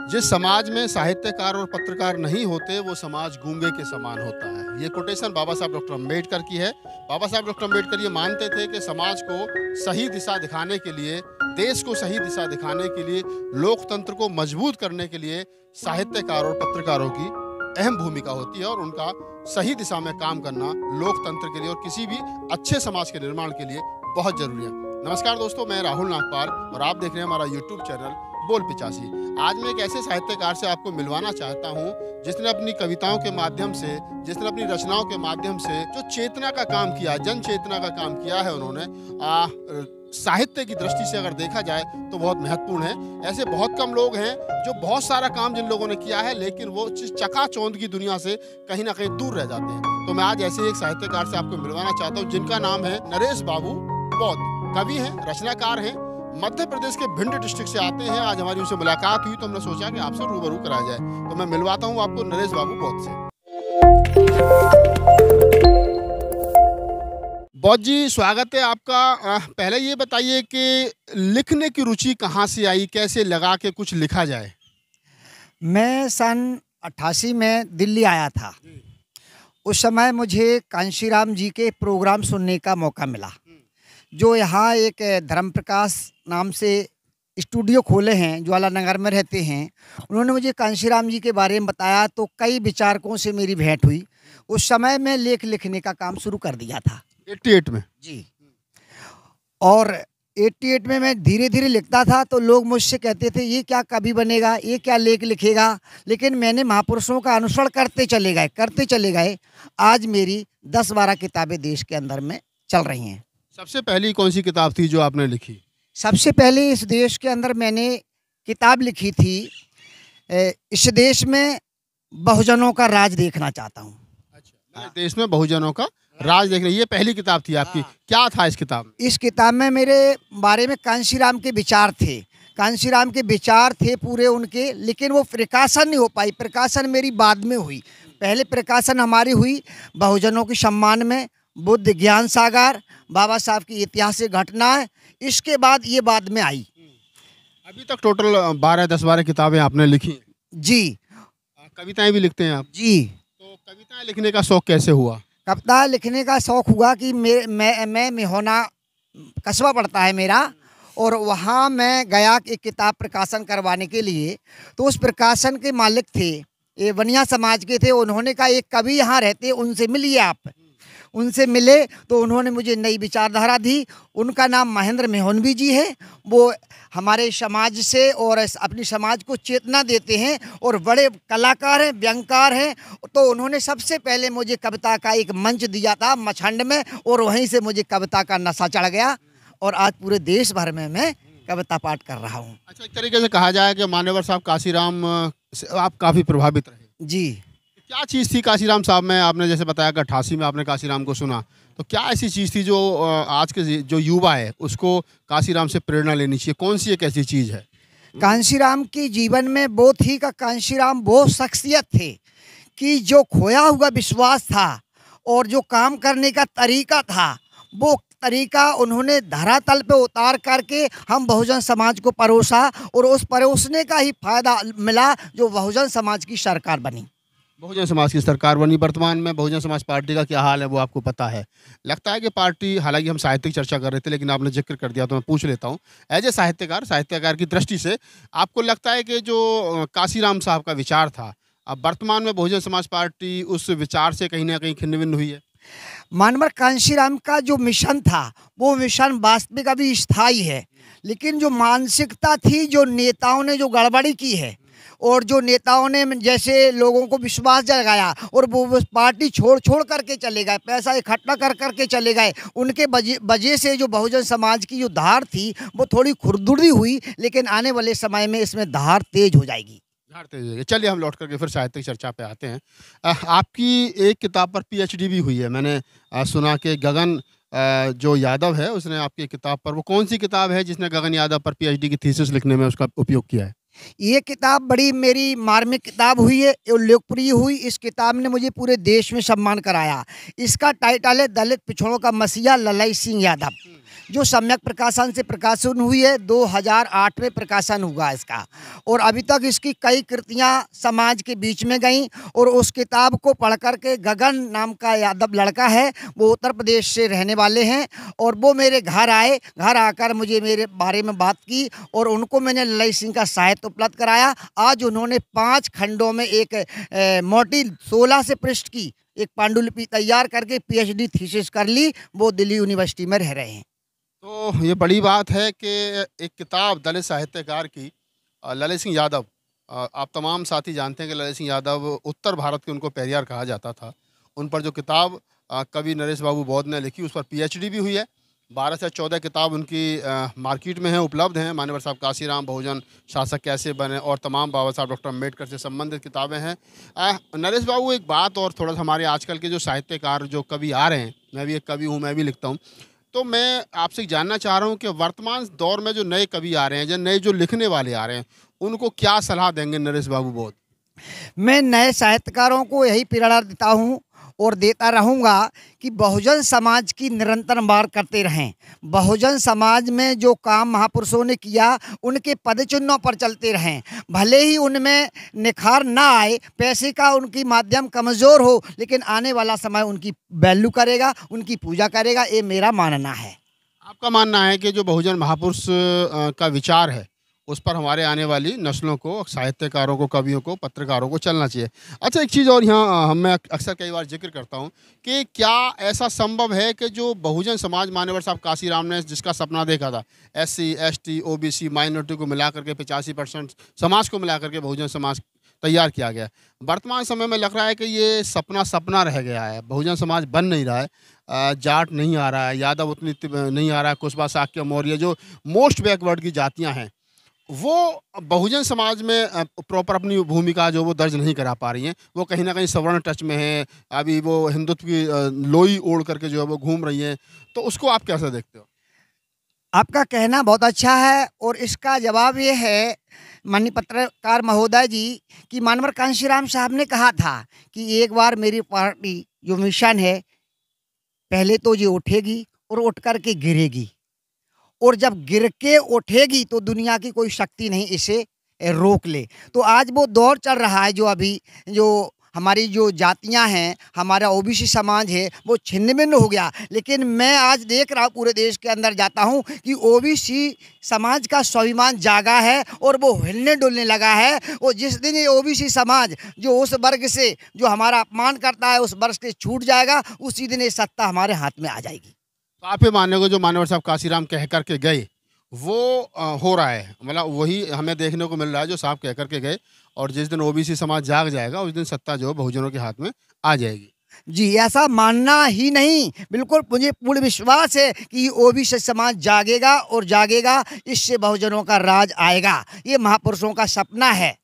जिस समाज में साहित्यकार और पत्रकार नहीं होते वो समाज गूंगे के समान होता है। ये कोटेशन बाबा साहब डॉक्टर अम्बेडकर की है। बाबा साहब डॉक्टर अम्बेडकर ये मानते थे कि समाज को सही दिशा दिखाने के लिए, देश को सही दिशा दिखाने के लिए, लोकतंत्र को मजबूत करने के लिए साहित्यकार और पत्रकारों की अहम भूमिका होती है और उनका सही दिशा में काम करना लोकतंत्र के लिए और किसी भी अच्छे समाज के निर्माण के लिए बहुत जरूरी है। नमस्कार दोस्तों, मैं राहुल नागपाल और आप देख रहे हैं हमारा यूट्यूब चैनल बोल पिचासी। आज मैं एक ऐसे साहित्यकार से आपको मिलवाना चाहता हूं जिसने अपनी कविताओं के माध्यम से, जिसने अपनी रचनाओं के माध्यम से जो चेतना का काम किया, जन चेतना का काम किया है उन्होंने साहित्य की दृष्टि से अगर देखा जाए तो बहुत महत्वपूर्ण है। ऐसे बहुत कम लोग हैं जो बहुत सारा काम जिन लोगों ने किया है लेकिन वो चकाचौंध की दुनिया से कहीं ना कहीं दूर रह जाते हैं। तो मैं आज ऐसे एक साहित्यकार से आपको मिलवाना चाहता हूँ जिनका नाम है नरेश बाबू बौद्ध। कवि हैं, रचनाकार हैं, मध्य प्रदेश के भिंड डिस्ट्रिक्ट से आते हैं। आज हमारी उनसे मुलाकात हुई तो हमने सोचा कि आपसे रूबरू कराया जाए। तो मैं मिलवाता हूँ आपको नरेश बाबू बौद्ध से। बौद्ध जी, स्वागत है आपका। पहले ये बताइए कि लिखने की रुचि कहाँ से आई, कैसे लगा के कुछ लिखा जाए? मैं सन 88 में दिल्ली आया था। उस समय मुझे कांशीराम जी के प्रोग्राम सुनने का मौका मिला, जो यहाँ एक धर्म प्रकाश नाम से स्टूडियो खोले हैं, ज्वाला नगर में रहते हैं। उन्होंने मुझे कांशीराम जी के बारे में बताया तो कई विचारकों से मेरी भेंट हुई। उस समय मैं लेख लिखने का काम शुरू कर दिया था 88 में जी। और 88 में मैं धीरे धीरे लिखता था तो लोग मुझसे कहते थे ये क्या कवि बनेगा, ये क्या लेख लिखेगा। लेकिन मैंने महापुरुषों का अनुसरण करते चले गए। आज मेरी 10-12 किताबें देश के अंदर में चल रही हैं। सबसे पहली कौन सी किताब थी जो आपने लिखी? सबसे पहले इस देश के अंदर मैंने किताब लिखी थी, इस देश में बहुजनों का राज देखना चाहता हूँ। अच्छा, देश में बहुजनों का राज देखना, ये पहली किताब थी आपकी। क्या था इस किताब में? इस किताब में मेरे बारे में कांशीराम के विचार थे। कांशीराम के विचार थे पूरे उनके, लेकिन वो प्रकाशन नहीं हो पाई। प्रकाशन मेरी बाद में हुई। पहले प्रकाशन हमारी हुई बहुजनों के सम्मान में, बुद्ध ज्ञान सागर, बाबा साहब की ऐतिहासिक घटना है। इसके बाद ये बाद में आई। अभी तक टोटल 10-12 किताबें आपने लिखी जी। कविताएं भी लिखते हैं आप जी। तो कविताएं लिखने का शौक कैसे हुआ? कविता लिखने का शौक हुआ कि मैं मिहोना कस्बा पड़ता है मेरा, और वहाँ मैं गया एक किताब प्रकाशन करवाने के लिए। तो उस प्रकाशन के मालिक थे, ये बनिया समाज के थे। उन्होंने कहा एक कवि यहाँ रहते, उनसे मिलिए आप। उनसे मिले तो उन्होंने मुझे नई विचारधारा दी। उनका नाम महेंद्र मेहनवी जी है। वो हमारे समाज से और अपनी समाज को चेतना देते हैं और बड़े कलाकार हैं, व्यंगकार हैं। तो उन्होंने सबसे पहले मुझे कविता का एक मंच दिया था मछंड में, और वहीं से मुझे कविता का नशा चढ़ गया और आज पूरे देश भर में मैं कविता पाठ कर रहा हूँ। अच्छा, एक तरीके से कहा जाए कि मान्यवर साहब काशीराम से आप काफ़ी प्रभावित रहे जी। क्या चीज़ थी काशीराम साहब में? आपने जैसे बताया कि 88 में आपने काशीराम को सुना, तो क्या ऐसी चीज़ थी जो आज के जो युवा है उसको काशीराम से प्रेरणा लेनी चाहिए? कौन सी एक ऐसी चीज़ है? कांशीराम के जीवन में वो थी का कांशीराम वो शख्सियत थे कि जो खोया हुआ विश्वास था और जो काम करने का तरीका था, वो तरीका उन्होंने धरातल पे उतार करके हम बहुजन समाज को परोसा, और उस परोसने का ही फायदा मिला जो बहुजन समाज की सरकार बनी। बहुजन समाज की सरकार बनी। वर्तमान में बहुजन समाज पार्टी का क्या हाल है वो आपको पता है? लगता है कि पार्टी, हालांकि हम साहित्यिक चर्चा कर रहे थे लेकिन आपने जिक्र कर दिया तो मैं पूछ लेता हूँ, एज ए साहित्यकार की दृष्टि से आपको लगता है कि जो काशीराम साहब का विचार था, अब वर्तमान में बहुजन समाज पार्टी उस विचार से कहीं ना कहीं खिन्न भिन्न हुई है? मानवर कांशीराम का जो मिशन था वो मिशन वास्तविक अभी स्थायी है, लेकिन जो मानसिकता थी, जो नेताओं ने जो गड़बड़ी की है और जो नेताओं ने जैसे लोगों को विश्वास जगाया और वो पार्टी छोड़ करके चले गए, पैसा इकट्ठा कर चले गए, उनके वजह से जो बहुजन समाज की जो धार थी वो थोड़ी खुरदुरी हुई। लेकिन आने वाले समय में इसमें धार तेज हो जाएगी। चलिए हम लौट करके फिर साहित्यिक चर्चा पे आते हैं। आपकी एक किताब पर PhD भी हुई है। मैंने सुना कि गगन जो यादव है उसने आपकी किताब पर, वो कौन सी किताब है जिसने गगन यादव पर PhD की थीसिस लिखने में उसका उपयोग किया है? ये किताब बड़ी मेरी मार्मिक किताब हुई है, लोकप्रिय हुई। इस किताब ने मुझे पूरे देश में सम्मान कराया। इसका टाइटल है दलित पिछड़ों का मसीहा ललाई सिंह यादव। जो सम्यक प्रकाशन से प्रकाशन हुई है, 2008 में प्रकाशन हुआ इसका। और अभी तक इसकी कई कृतियां समाज के बीच में गईं। और उस किताब को पढ़ कर के गगन नाम का यादव लड़का है, वो उत्तर प्रदेश से रहने वाले हैं, और वो मेरे घर आए, घर आकर मुझे मेरे बारे में बात की और उनको मैंने ललित सिंह का साहित्य उपलब्ध कराया। आज उन्होंने 5 खंडों में एक मोटी 16 से पृष्ठ की एक पांडुलिपि तैयार करके पीएचडी थीसिस कर ली। वो दिल्ली यूनिवर्सिटी में रह रहे हैं। तो ये बड़ी बात है कि एक किताब दलित साहित्यकार की, ललित सिंह यादव, आप तमाम साथी जानते हैं कि ललित सिंह यादव उत्तर भारत के उनको पेरियार कहा जाता था। उन पर जो किताब कवि नरेश बाबू बौद्ध ने लिखी, उस पर पीएचडी भी हुई है। 12 से 14 किताब उनकी मार्केट में हैं, उपलब्ध हैं। मान्यवर साहब काशीराम, बहुजन शासक कैसे बने, और तमाम बाबा साहब डॉक्टर अम्बेडकर से संबंधित किताबें हैं। नरेश बाबू, एक बात और, थोड़ा सा हमारे आजकल के जो साहित्यकार जो कवि आ रहे हैं, मैं भी एक कवि हूँ, मैं भी लिखता हूँ, तो मैं आपसे जानना चाह रहा हूँ कि वर्तमान दौर में जो नए कवि आ रहे हैं, जो नए जो लिखने वाले आ रहे हैं, उनको क्या सलाह देंगे नरेश बाबू बौद्ध? मैं नए साहित्यकारों को यही प्रेरणा देता हूँ और देता रहूँगा कि बहुजन समाज की निरंतर मार करते रहें। बहुजन समाज में जो काम महापुरुषों ने किया, उनके पद चिन्हों पर चलते रहें। भले ही उनमें निखार ना आए, पैसे का उनकी माध्यम कमज़ोर हो, लेकिन आने वाला समय उनकी वैल्यू करेगा, उनकी पूजा करेगा। ये मेरा मानना है। आपका मानना है कि जो बहुजन महापुरुष का विचार है, उस पर हमारे आने वाली नस्लों को, साहित्यकारों को, कवियों को, पत्रकारों को चलना चाहिए। अच्छा, एक चीज़ और यहाँ मैं अक्सर कई बार जिक्र करता हूँ कि क्या ऐसा संभव है कि जो बहुजन समाज, मान्यवर साहब काशीराम ने जिसका सपना देखा था, SC, ST, OBC माइनॉरिटी को मिला करके 85% समाज को मिला करके बहुजन समाज तैयार किया गया, वर्तमान समय में लग रहा है कि ये सपना सपना रह गया है। बहुजन समाज बन नहीं रहा है, जाट नहीं आ रहा है, यादव उतनी नहीं आ रहा है, कुशवा, शाक्य, मौर्य, जो मोस्ट बैकवर्ड की जातियाँ हैं, वो बहुजन समाज में प्रॉपर अपनी भूमिका जो वो दर्ज नहीं करा पा रही हैं। वो कहीं ना कहीं सवर्ण टच में है, अभी वो हिंदुत्व की लोई ओढ़ करके जो है वो घूम रही हैं। तो उसको आप कैसे देखते हो? आपका कहना बहुत अच्छा है, और इसका जवाब ये है माननीय पत्रकार महोदय जी कि मानवर कांशीराम साहब ने कहा था कि एक बार मेरी पार्टी जो मिशन है, पहले तो ये उठेगी और उठ कर के गिरेगी, और जब गिर के उठेगी तो दुनिया की कोई शक्ति नहीं इसे रोक ले। तो आज वो दौर चल रहा है, जो अभी जो हमारी जो जातियां हैं, हमारा ओबीसी समाज है, वो छिन्न भिन्न हो गया। लेकिन मैं आज देख रहा हूँ, पूरे देश के अंदर जाता हूँ कि ओबीसी समाज का स्वाभिमान जागा है और वो हिलने डुलने लगा है। और जिस दिन ये ओबीसी समाज जो उस वर्ग से जो हमारा अपमान करता है, उस वर्ग से छूट जाएगा, उसी दिन ये सत्ता हमारे हाथ में आ जाएगी। तो आप ये मानने को जो मान्यवर साहब काशीराम कह करके गए, वो हो रहा है, मतलब वही हमें देखने को मिल रहा है जो साहब कह करके गए, और जिस दिन ओबीसी समाज जाग जाएगा, उस दिन सत्ता जो बहुजनों के हाथ में आ जाएगी। जी, ऐसा मानना ही नहीं, बिल्कुल मुझे पूर्ण विश्वास है कि ओबीसी समाज जागेगा और जागेगा, इससे बहुजनों का राज आएगा। ये महापुरुषों का सपना है।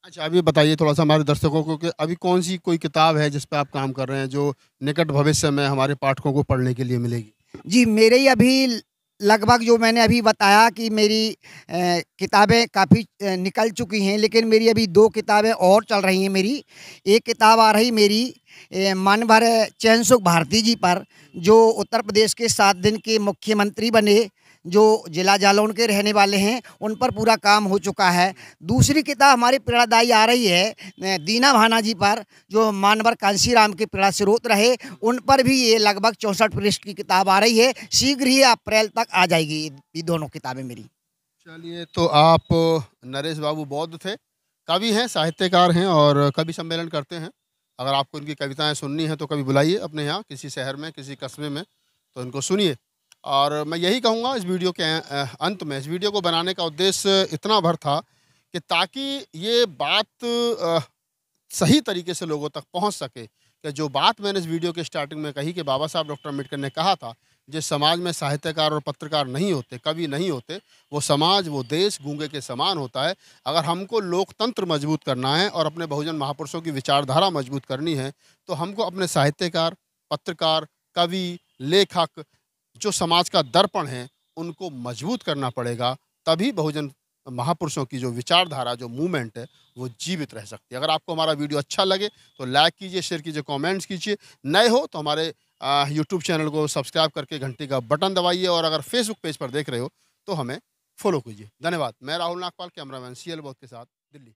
अच्छा, अभी बताइए थोड़ा सा हमारे दर्शकों को कि अभी कौन सी कोई किताब है जिस पे आप काम कर रहे हैं, जो निकट भविष्य में हमारे पाठकों को पढ़ने के लिए मिलेगी? जी, मेरे ही अभी लगभग जो मैंने अभी बताया कि मेरी किताबें काफ़ी निकल चुकी हैं, लेकिन मेरी अभी 2 किताबें और चल रही हैं मेरी। एक किताब आ रही मेरी मानभर चैन सुख भारती जी पर, जो उत्तर प्रदेश के 7 दिन के मुख्यमंत्री बने, जो जिला जालौन के रहने वाले हैं, उन पर पूरा काम हो चुका है। दूसरी किताब हमारी प्रेरणादायी आ रही है दीना भाना जी पर, जो मानवर कांशीराम के प्रेरणा स्रोत रहे, उन पर भी ये लगभग 64 पृष्ठ की किताब आ रही है। शीघ्र ही अप्रैल तक आ जाएगी ये दोनों किताबें मेरी। चलिए, तो आप नरेश बाबू बौद्ध थे, कवि हैं, साहित्यकार हैं, और कवि सम्मेलन करते हैं। अगर आपको इनकी कविताएं सुननी है तो कभी बुलाइए अपने यहाँ, किसी शहर में, किसी कस्बे में, तो इनको सुनिए। और मैं यही कहूँगा इस वीडियो के अंत में, इस वीडियो को बनाने का उद्देश्य इतना भर था कि ताकि ये बात सही तरीके से लोगों तक पहुँच सके, कि जो बात मैंने इस वीडियो के स्टार्टिंग में कही कि बाबा साहब डॉक्टर अम्बेडकर ने कहा था, जिस समाज में साहित्यकार और पत्रकार नहीं होते, कवि नहीं होते, वो समाज, वो देश गूंगे के समान होता है। अगर हमको लोकतंत्र मजबूत करना है और अपने बहुजन महापुरुषों की विचारधारा मजबूत करनी है, तो हमको अपने साहित्यकार, पत्रकार, कवि, लेखक, जो समाज का दर्पण है, उनको मजबूत करना पड़ेगा। तभी बहुजन महापुरुषों की जो विचारधारा, जो मूवमेंट है, वो जीवित रह सकती है। अगर आपको हमारा वीडियो अच्छा लगे तो लाइक कीजिए, शेयर कीजिए, कमेंट्स कीजिए। नए हो तो हमारे यूट्यूब चैनल को सब्सक्राइब करके घंटी का बटन दबाइए और अगर फेसबुक पेज पर देख रहे हो तो हमें फॉलो कीजिए। धन्यवाद। मैं राहुल नागपाल, कैमरामैन CL बोध के साथ, दिल्ली।